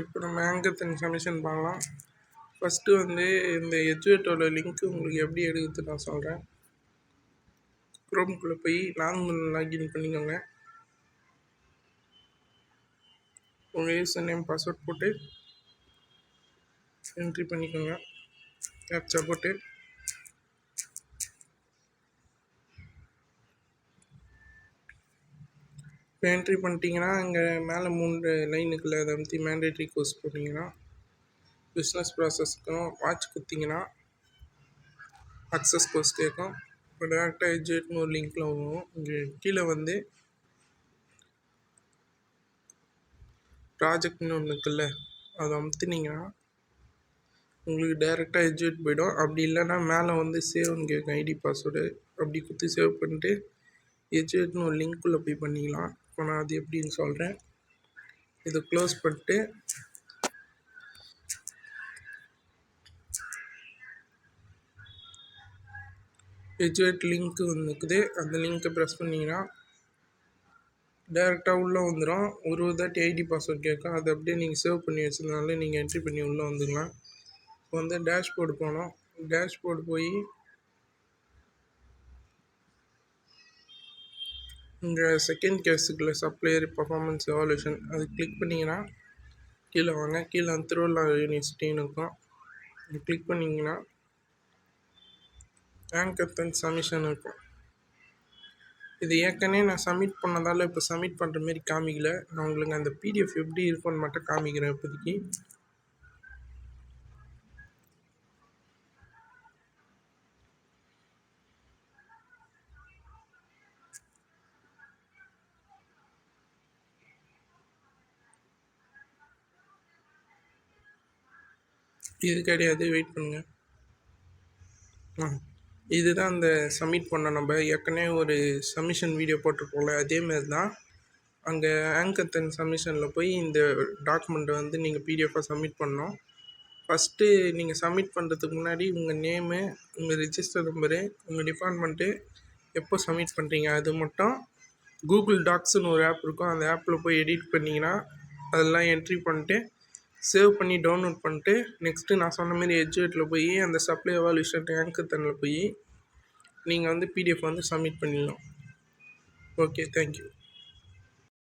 இப்போ நம்ம anchor information பார்க்கலாம். ஃபஸ்ட்டு வந்து இந்த எஜுவேட்டோட லிங்க்கு உங்களுக்கு எப்படி எடுக்குது நான் சொல்கிறேன். குரோம்குள்ளே போய் லாகின் பண்ணிக்கோங்க. உங்கள் யூசர் நேம் பாஸ்வேர்ட் போட்டு என்ட்ரி பண்ணிக்கோங்க. கேப்சா போட்டு இப்போ என்ட்ரி பண்ணிட்டீங்கன்னா இங்கே மேலே 3 லைனுக்குள்ள அதை வந்து மேண்டேட்ரி கோர்ஸ் போட்டிங்கன்னா பிஸ்னஸ் ப்ராசஸ்க்கும் வாட்ச் கொடுத்தீங்கன்னா அக்சஸ் கோர்ஸ் கேட்கும். இப்போ டேரெக்டாக எஜுவேட்னு ஒரு லிங்க்கில் வரும். இங்கே கீழே வந்து ப்ராஜெக்ட்னு ஒன்று இருக்குல்ல, அதை அமுத்துனீங்கன்னா உங்களுக்கு டேரெக்டாக எஜுவேட் போய்டும். அப்படி இல்லைன்னா மேலே வந்து சேவ்னு கேட்கும் ஐடி பாஸ்வேர்டு. அப்படி கொடுத்து சேவ் பண்ணிட்டு எஜுவேட்னு ஒரு லிங்க்குள்ளே போய் பண்ணிக்கலாம். இப்போ நான் அது எப்படின்னு சொல்கிறேன். இதை க்ளோஸ் பண்ணிட்டு எஜுவேட் லிங்க்கு ஒன்று இருக்குது, அந்த லிங்க்கை ப்ரெஸ் பண்ணிங்கன்னா டேரெக்டாக உள்ளே வந்துடும். ஒரு தாட்டி ஐடி பாஸ்வேர்ட் கேட்கும். அதை அப்படியே நீங்கள் சேவ் பண்ணி வச்சுருந்தாலும் நீங்கள் என்ட்ரி பண்ணி உள்ளே வந்துடலாம். இப்போ வந்து டேஷ்போர்டு போனோம். டேஷ்போர்டு போய் இங்கே செகண்ட் கேஸுக்குள்ள சப்ளையர் பர்ஃபார்மன்ஸ் எவாலுவேஷன் அது கிளிக் பண்ணிங்கன்னா கீழே வாங்க. கீழே திருவள்ளுவர் யூனிவர்சிட்டின்னு இருக்கும். இது கிளிக் பண்ணிங்கன்னா ஆங்கர் சப்மிஷன் இருக்கும். இது ஏற்கனவே நான் சப்மிட் பண்ணதால் இப்போ சப்மிட் பண்ணுற மாரி காமிக்கல. நான் உங்களுக்கு அந்த பிடிஎஃப் எப்படி இருக்குன்னு மட்டும் காமிக்கிறேன் இப்போதைக்கு. இது கிடையாது, வெயிட் பண்ணுங்கள். இதுதான் அந்த சப்மிட் பண்ண நம்ம ஏற்கனவே ஒரு சப்மிஷன் வீடியோ போட்டிருக்கோம்ல, அதேமாரி தான். அங்கே ஆங்கர் சப்மிஷனில் போய் இந்த டாக்குமெண்ட்டை வந்து நீங்கள் பிடிஎஃபாக சப்மிட் பண்ணணும். ஃபஸ்ட்டு நீங்கள் சப்மிட் பண்ணுறதுக்கு முன்னாடி உங்கள் நேமு, உங்கள் ரிஜிஸ்டர் நம்பரு, உங்கள் டிபார்ட்மெண்ட்டு, எப்போ சப்மிட் பண்ணுறீங்க அது மட்டும் கூகுள் டாக்ஸ்னு ஒரு ஆப் இருக்கும். அந்த ஆப்பில் போய் எடிட் பண்ணிங்கன்னா அதெல்லாம் என்ட்ரி பண்ணிட்டு சேவ் பண்ணி டவுன்லோட் பண்ணிட்டு நெக்ஸ்ட்டு நான் சொன்ன மாதிரி எஜுவேட்டில் போய் அந்த சப்ளை எவாலுவேஷன் ஆங்கர் போய் நீங்கள் வந்து பிடிஎஃப் வந்து சப்மிட் பண்ணிடலாம். Okay, thank you.